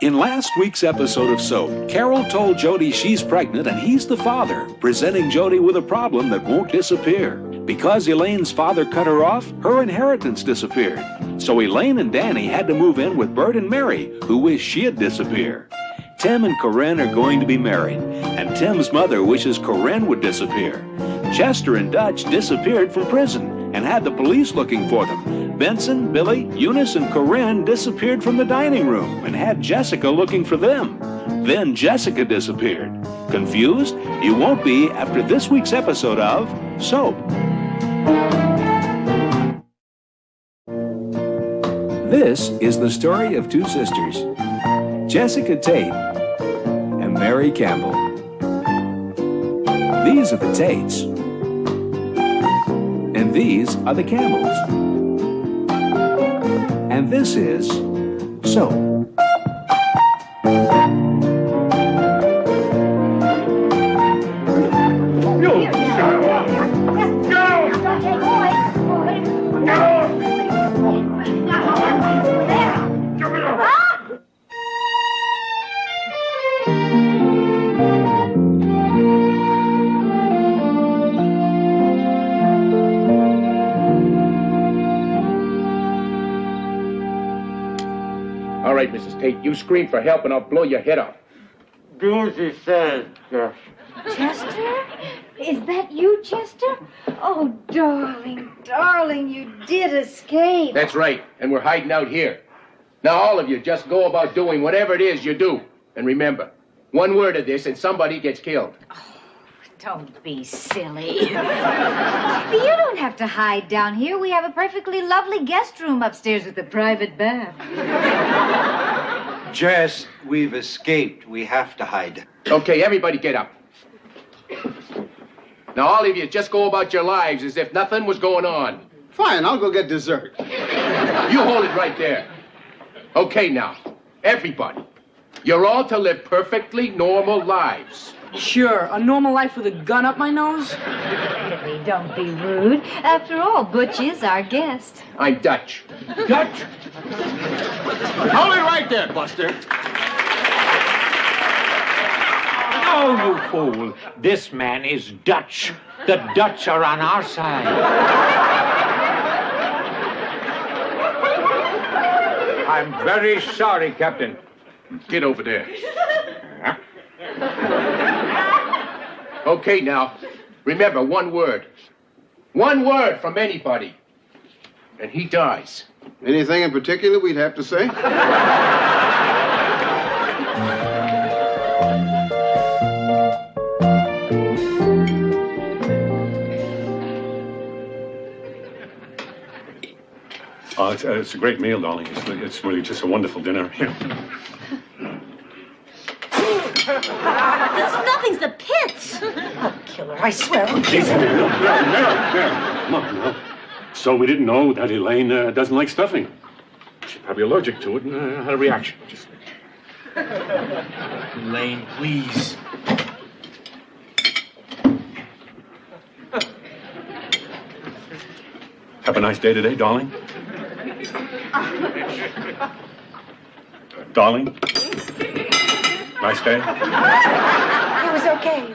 In last week's episode of Soap, Carol told Jody she's pregnant and he's the father, presenting Jody with a problem that won't disappear. Because Elaine's father cut her off, her inheritance disappeared. So Elaine and Danny had to move in with Bert and Mary, who wished she'd disappear. Tim and Corinne are going to be married, and Tim's mother wishes Corinne would disappear. Chester and Dutch disappeared from prison and had the police looking for them. Benson, Billy, Eunice, and Corinne disappeared from the dining room and had Jessica looking for them. Then Jessica disappeared. Confused? You won't be after this week's episode of Soap. This is the story of two sisters, Jessica Tate and Mary Campbell. These are the Tates, and these are the Campbells. And this is Soap. All right, Mrs. Tate, you scream for help and I'll blow your head off. Do as he says, Jeff. Chester? Is that you, Chester? Oh, darling, darling, you did escape. That's right, and we're hiding out here. Now, all of you, just go about doing whatever it is you do. And remember, one word of this and somebody gets killed. Don't be silly. You don't have to hide down here. We have a perfectly lovely guest room upstairs with a private bath. Jess, we've escaped. We have to hide. Okay, everybody get up. Now, all of you, just go about your lives as if nothing was going on. Fine, I'll go get dessert. You hold it right there. Okay, now, everybody, you're all to live perfectly normal lives. Sure, a normal life with a gun up my nose? Really, don't be rude. After all, Butch is our guest. I'm Dutch. Dutch? Hold it right there, Buster. Oh, you fool. This man is Dutch. The Dutch are on our side. I'm very sorry, Captain. Get over there. Okay, now, remember one word. One word from anybody. And he dies. Anything in particular we'd have to say? Oh, it's a great meal, darling. It's really just a wonderful dinner. Nothing's the pits. Oh, killer, I swear. No. So we didn't know that Elaine doesn't like stuffing. She's probably allergic to it and had a reaction. Just... Elaine, please. Have a nice day today, darling. Darling? Nice day? It was okay.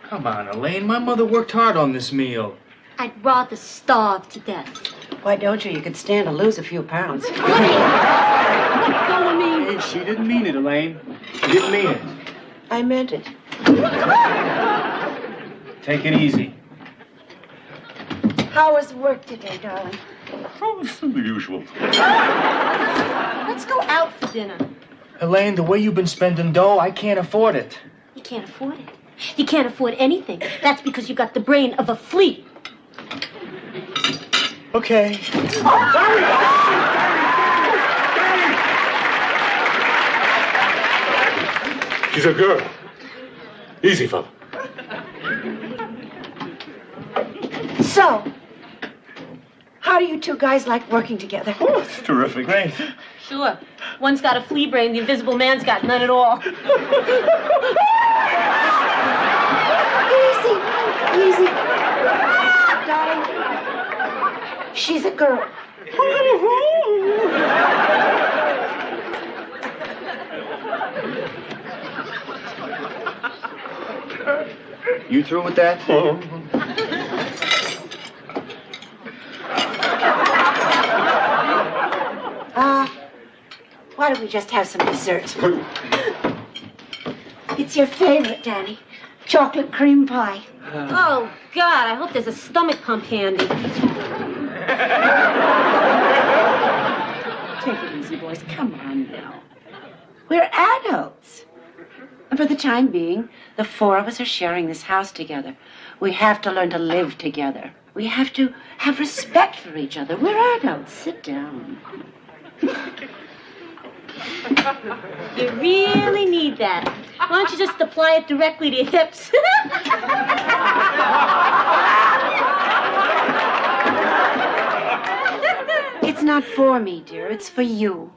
Come on, Elaine. My mother worked hard on this meal. I'd rather starve to death. Why don't you? You could stand to lose a few pounds. Hey, she didn't mean it, Elaine. She didn't mean it. I meant it. Take it easy. How was work today, darling? Oh, it's the usual. Let's go out for dinner. Elaine, the way you've been spending dough, I can't afford it. You can't afford it. You can't afford anything. That's because you got the brain of a flea. Okay. She's a girl. Easy, fella. So, how do you two guys like working together? Oh, it's terrific. Great. Sure. One's got a flea brain, the invisible man's got none at all. Easy. Darling, she's a girl. You through with that? Why don't we just have some dessert? It's your favorite, Danny. Chocolate cream pie. Oh, God, I hope there's a stomach pump handy. Take it easy, boys. Come on now. We're adults. And for the time being, the four of us are sharing this house together. We have to learn to live together. We have to have respect for each other. We're adults. Sit down. You really need that. Why don't you just apply it directly to your hips? It's not for me, dear. It's for you.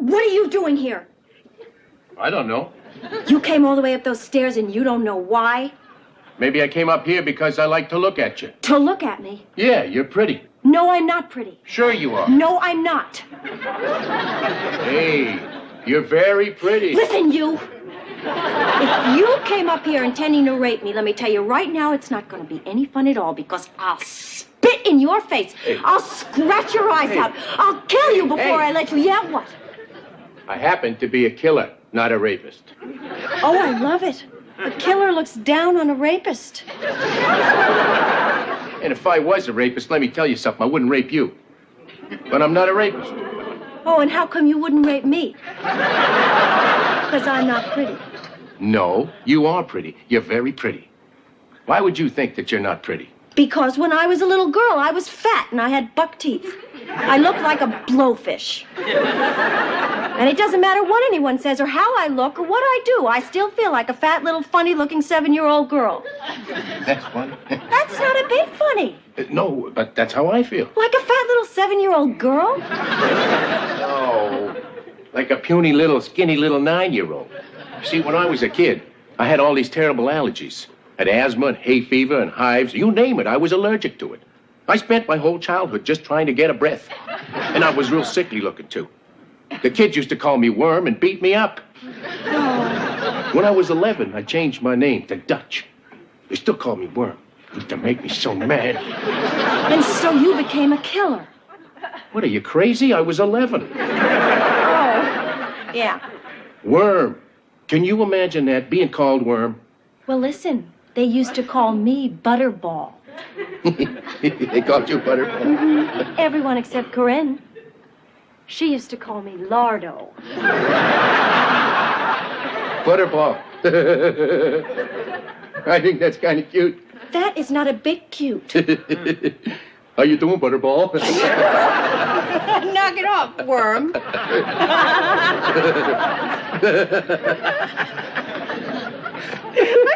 What are you doing here? I don't know. You came all the way up those stairs and you don't know why? Maybe I came up here because I like to look at you. To look at me? Yeah, you're pretty. No, I'm not pretty. Sure you are. No, I'm not. Hey, you're very pretty. Listen, you. If you came up here intending to rape me, let me tell you right now, it's not going to be any fun at all because I'll spit in your face. Hey. I'll scratch your eyes out. I'll kill you before I let you. Yeah, what? I happen to be a killer, not a rapist. Oh, I love it. A killer looks down on a rapist. And if I was a rapist, let me tell you something, I wouldn't rape you. But I'm not a rapist. Oh, and how come you wouldn't rape me? Because I'm not pretty. No, you are pretty. You're very pretty. Why would you think that you're not pretty? Because when I was a little girl, I was fat and I had buck teeth. I looked like a blowfish. And it doesn't matter what anyone says or how I look or what I do. I still feel like a fat, little, funny-looking 7-year-old girl. That's funny. That's not a bit funny. No, but that's how I feel. Like a fat, little 7-year-old girl? No, like a puny little, skinny little 9-year-old. See, when I was a kid, I had all these terrible allergies. I had asthma and hay fever and hives. You name it, I was allergic to it. I spent my whole childhood just trying to get a breath. And I was real sickly looking, too. The kids used to call me Worm and beat me up. When I was 11, I changed my name to Dutch. They still call me Worm. Used to make me so mad. And so you became a killer. What, are you crazy? I was 11. Oh, yeah. Worm. Can you imagine that, being called Worm? Well, listen, they used to call me Butterball. They called you Butterball? Mm-hmm. Everyone except Corinne. She used to call me Lardo. Butterball. I think that's kind of cute. That is not a bit cute. How you doing, Butterball? Knock it off, Worm. I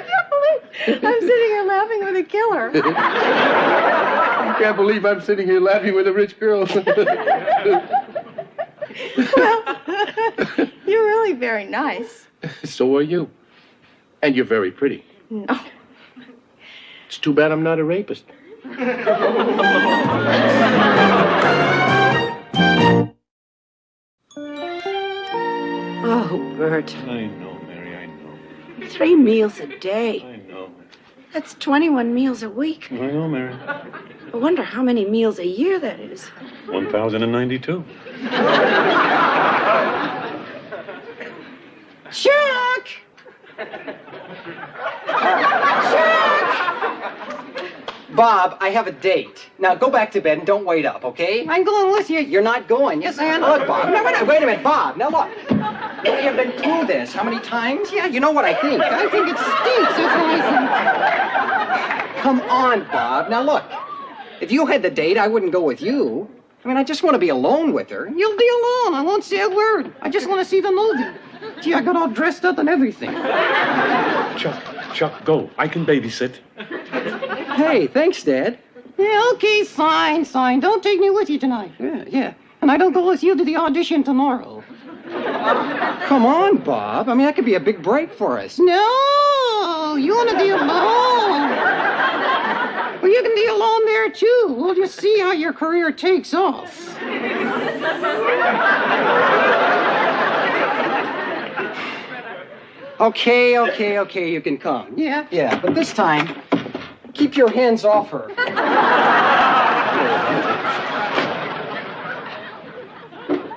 can't believe I'm sitting here laughing with a killer. I can't believe I'm sitting here laughing with a rich girl. Well, you're really very nice. So are you. And you're very pretty. No. It's too bad I'm not a rapist. Oh, Bert. I know, Mary, I know. 3 meals a day. I know. That's 21 meals a week. I know, Mary. I wonder how many meals a year that is. 1,092. Chuck! Bob, I have a date. Now go back to bed and don't wait up, okay? I'm going with you. You're not going. Yes, I am. Look, Bob. No, wait a minute, Bob. Now look. We have been through this. How many times? Yeah, you know what I think. I think it stinks. That's what I think. Come on, Bob. Now look. If you had the date, I wouldn't go with you. I mean, I just want to be alone with her. You'll be alone. I won't say a word. I just want to see the movie. Gee, I got all dressed up and everything. Chuck, go. I can babysit. Hey, thanks, Dad. Yeah, okay, fine. Don't take me with you tonight. Yeah. And I don't go with you to the audition tomorrow. Come on, Bob. I mean, that could be a big break for us. No, you want to be alone. Well, you can be alone there, too. We'll just see how your career takes off. Okay, you can come. Yeah? Yeah, but this time, keep your hands off her.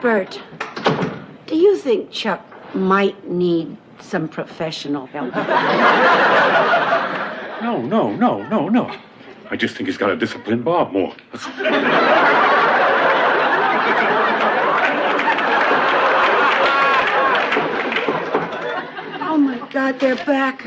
Bert, do you think Chuck might need some professional help? No. I just think he's got to discipline Bob more. Oh, my God, they're back.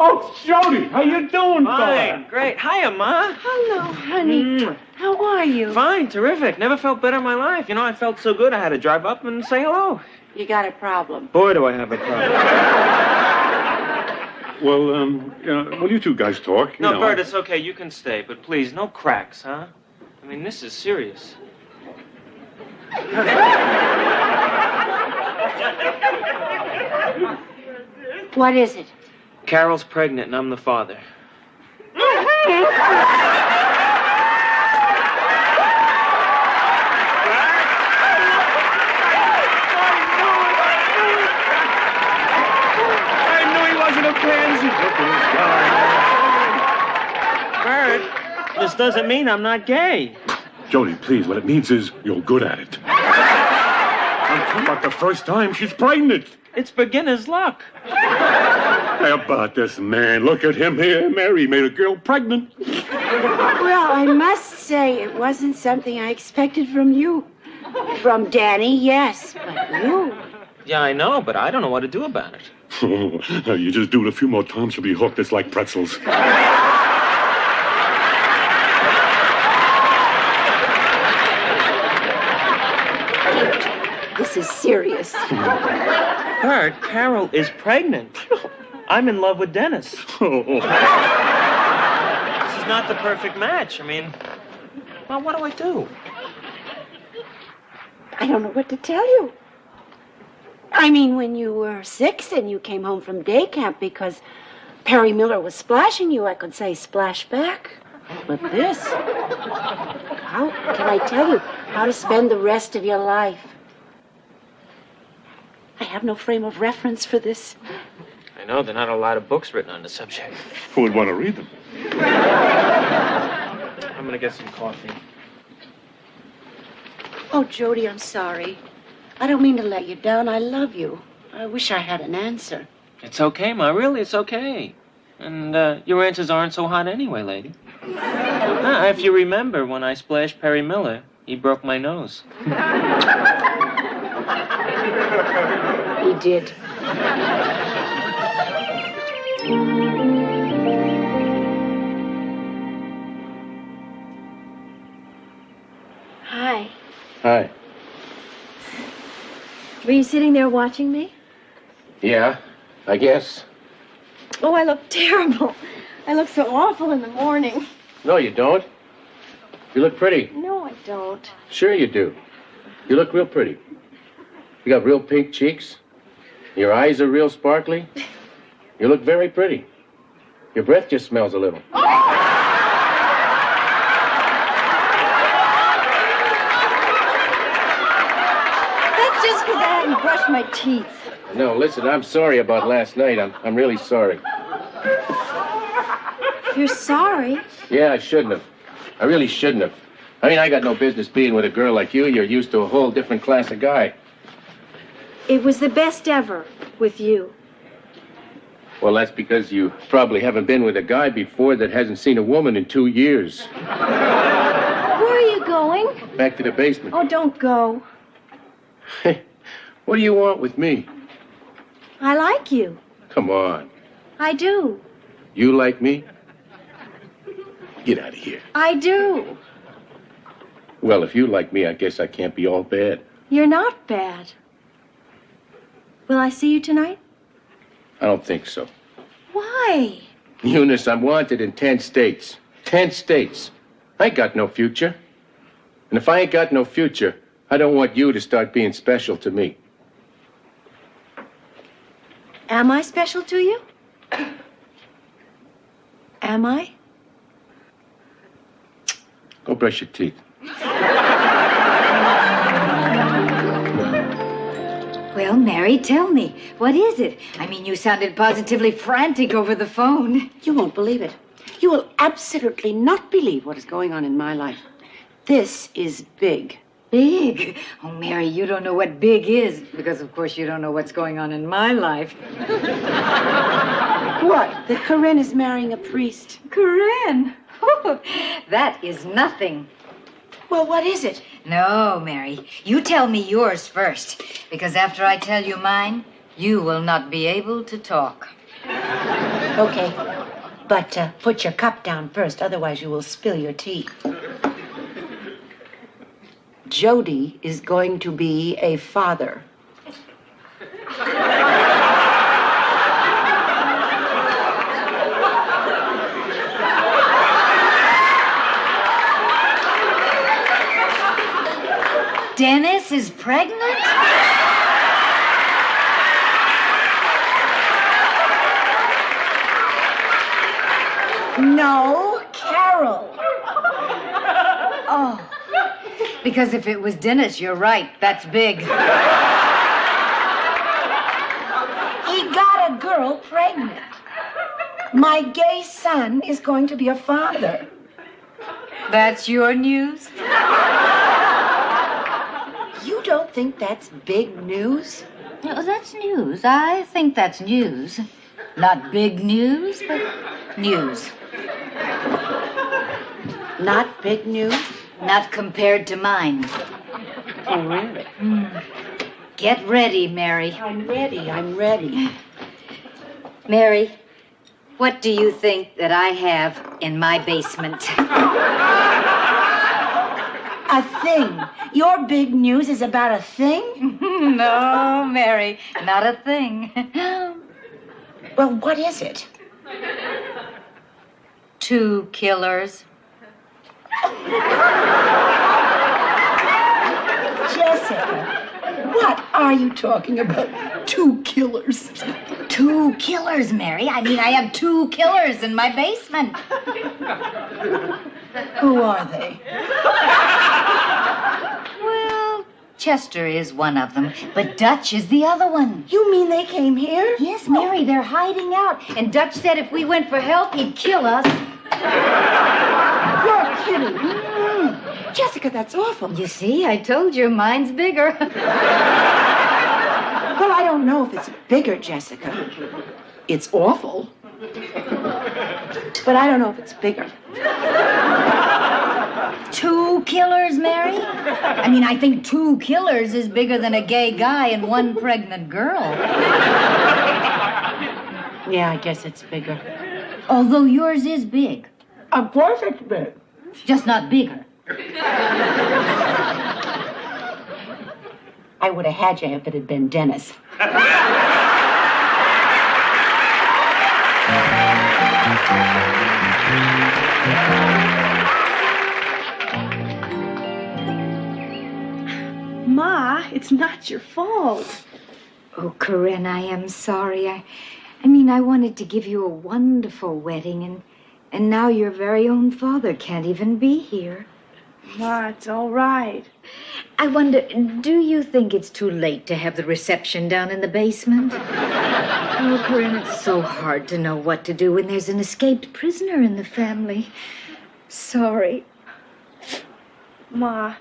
Oh, Jody, how you doing, Fine, great. Hiya, Ma. Hello, honey. How are you? Fine, terrific. Never felt better in my life. You know, I felt so good I had to drive up and say hello. You got a problem. Boy, do I have a problem. Well, will you two guys talk? No, Bert, it's okay. You can stay. But please, no cracks, huh? I mean, this is serious. What is it? Carol's pregnant and I'm the father. Bert, this doesn't mean I'm not gay. Jody, please, what it means is you're good at it. I'm talking about the first time she's pregnant. It's beginner's luck. How about this man? Look at him here. Mary made a girl pregnant. Well, I must say it wasn't something I expected from you. From Danny, yes, but you. Yeah, I know, but I don't know what to do about it. Oh, you just do it a few more times, you'll be hooked. It's like pretzels. This is serious. Bert, Carol is pregnant. I'm in love with Dennis. This is not the perfect match. I mean, well, what do I do? I don't know what to tell you. I mean, when you were 6 and you came home from day camp because Perry Miller was splashing you, I could say splash back. But this, how can I tell you how to spend the rest of your life? I have no frame of reference for this. I know there are not a lot of books written on the subject. Who would want to read them? I'm going to get some coffee. Oh, Jody, I'm sorry. I don't mean to let you down. I love you. I wish I had an answer. It's okay, Ma. Really, it's okay. And your answers aren't so hot anyway, lady. If you remember, when I splashed Perry Miller, he broke my nose. He did. Hi. Hi. Were you sitting there watching me? Yeah, I guess. Oh, I look terrible. I look so awful in the morning. No, you don't. You look pretty. No, I don't. Sure you do. You look real pretty. You got real pink cheeks. Your eyes are real sparkly. You look very pretty. Your breath just smells a little. That's just because I hadn't brushed my teeth. No, listen, I'm sorry about last night. I'm really sorry. You're sorry? Yeah, I shouldn't have. I really shouldn't have. I mean, I got no business being with a girl like you. You're used to a whole different class of guy. It was the best ever with you. Well, that's because you probably haven't been with a guy before that hasn't seen a woman in 2 years. Where are you going? Back to the basement. Oh, don't go. What do you want with me? I like you. Come on. I do. You like me? Get out of here. I do. Well, if you like me, I guess I can't be all bad. You're not bad. Will I see you tonight? I don't think so. Why? Eunice, I'm wanted in 10 states. 10 states. I ain't got no future. And if I ain't got no future, I don't want you to start being special to me. Am I special to you? Am I? Go brush your teeth. Well, Mary, tell me, what is it? I mean, you sounded positively frantic over the phone. You won't believe it. You will absolutely not believe what is going on in my life. This is big. Big? Oh, Mary, you don't know what big is, because, of course, you don't know what's going on in my life. What? That Corinne is marrying a priest. Corinne? Oh, that is nothing. Well, what is it? No, Mary, you tell me yours first, because after I tell you mine, you will not be able to talk. Okay, but put your cup down first, otherwise you will spill your tea. Jody is going to be a father. Dennis is pregnant? No, Carol. Oh, because if it was Dennis, you're right. That's big. He got a girl pregnant. My gay son is going to be a father. That's your news? You don't think that's big news? No, that's news. I think that's news. Not big news, but news. Not big news? Not compared to mine. Oh, really? Get ready, Mary. I'm ready. Mary, what do you think that I have in my basement? A thing. Your big news is about a thing? No, Mary, not a thing. Well, what is it? 2 killers. Jessica, what are you talking about? 2 killers. 2 killers, Mary. I mean, I have 2 killers in my basement. Who are they? Well, Chester is one of them, but Dutch is the other one. You mean they came here? Yes, Mary, they're hiding out. And Dutch said if we went for help, he'd kill us. You're kidding. Jessica, that's awful. You see, I told you, mine's bigger. Well, I don't know if it's bigger, Jessica. It's awful. But I don't know if it's bigger. 2 killers, Mary? I mean, I think 2 killers is bigger than a gay guy and 1 pregnant girl. Yeah, I guess it's bigger. Although yours is big. Of course it's big. Just not bigger. I would have had you if it had been Dennis. Ma, it's not your fault. Oh, Corinne, I am sorry. I mean, I wanted to give you a wonderful wedding, and now your very own father can't even be here. Ma, it's all right. I wonder, do you think it's too late to have the reception down in the basement? Oh, Corinne, it's so hard to know what to do when there's an escaped prisoner in the family. Sorry. Ma,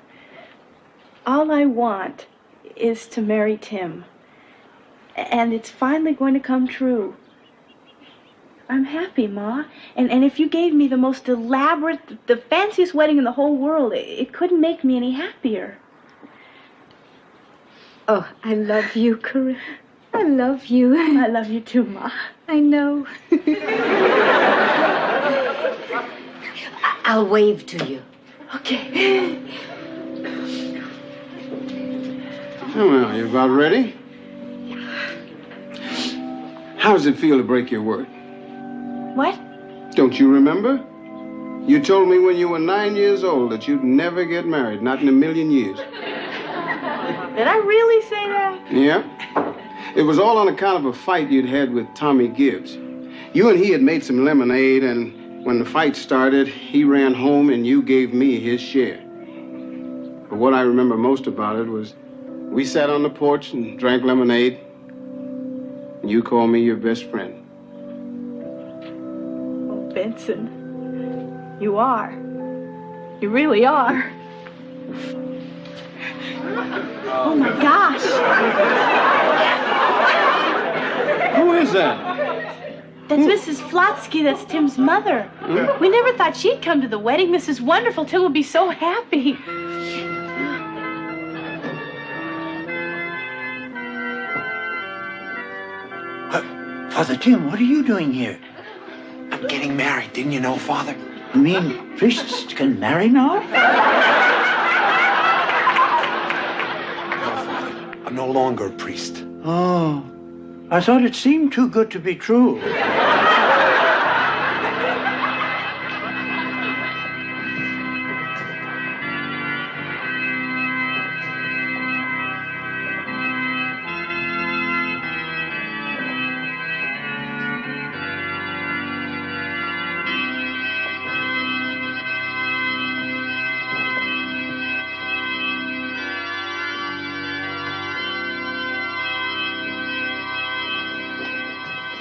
all I want is to marry Tim. And it's finally going to come true. I'm happy, Ma. And if you gave me the most elaborate, the fanciest wedding in the whole world, it couldn't make me any happier. Oh, I love you, Corinne. I love you. I love you too, Ma. I know. I'll wave to you. Okay. Well, you about ready? How does it feel to break your word? What? Don't you remember? You told me when you were 9 years old that you'd never get married, not in a million years. Did I really say that? Yeah. It was all on account of a fight you'd had with Tommy Gibbs. You and he had made some lemonade, and when the fight started, he ran home and you gave me his share. But what I remember most about it was we sat on the porch and drank lemonade, and you called me your best friend. Oh, Benson. You are. You really are. Oh, my gosh. Who is that? That's Mrs. Flotsky. That's Tim's mother. We never thought she'd come to the wedding. Mrs. Wonderful. Tim would be so happy. Father Tim, what are you doing here? I'm getting married. Didn't you know, Father? You mean priests can marry now? I'm no longer a priest. Oh, I thought it seemed too good to be true.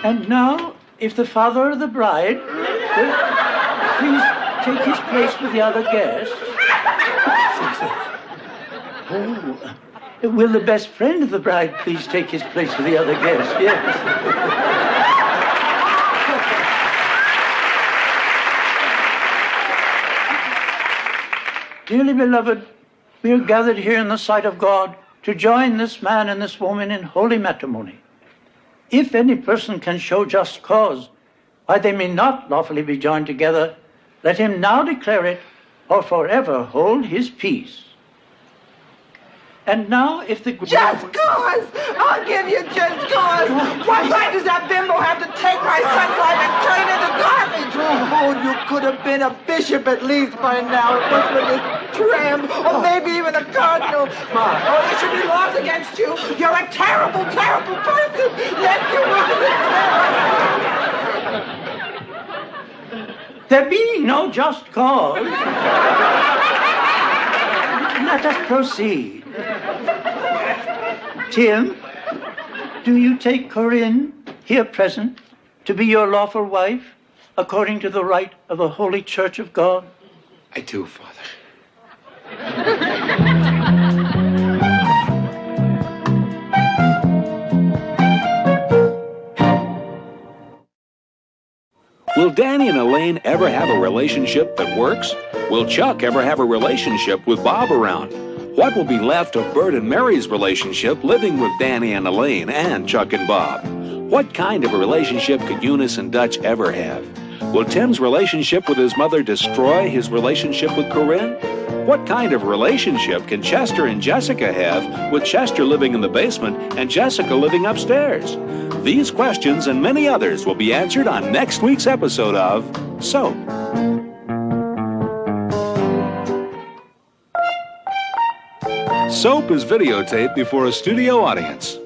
And now, if the father of the bride will please take his place with the other guests. Oh, will the best friend of the bride please take his place with the other guests? Yes. Dearly beloved, we are gathered here in the sight of God to join this man and this woman in holy matrimony. If any person can show just cause why they may not lawfully be joined together, let him now declare it or forever hold his peace. And now, if the... Just cause! I'll give you just cause! What right does that bimbo have to take my son's life and turn it into garbage? Oh, you could have been a bishop at least by now. It wasn't this tramp, or maybe even a cardinal. Ma, oh, there should be laws against you. You're a terrible, terrible person. Yes, you are. There being no just cause, let us proceed. Tim, do you take Corinne, here present, to be your lawful wife, according to the rite of the Holy Church of God? I do, Father. Will Danny and Elaine ever have a relationship that works? Will Chuck ever have a relationship with Bob around? What will be left of Bert and Mary's relationship living with Danny and Elaine and Chuck and Bob? What kind of a relationship could Eunice and Dutch ever have? Will Tim's relationship with his mother destroy his relationship with Corinne? What kind of relationship can Chester and Jessica have with Chester living in the basement and Jessica living upstairs? These questions and many others will be answered on next week's episode of Soap. Soap is videotaped before a studio audience.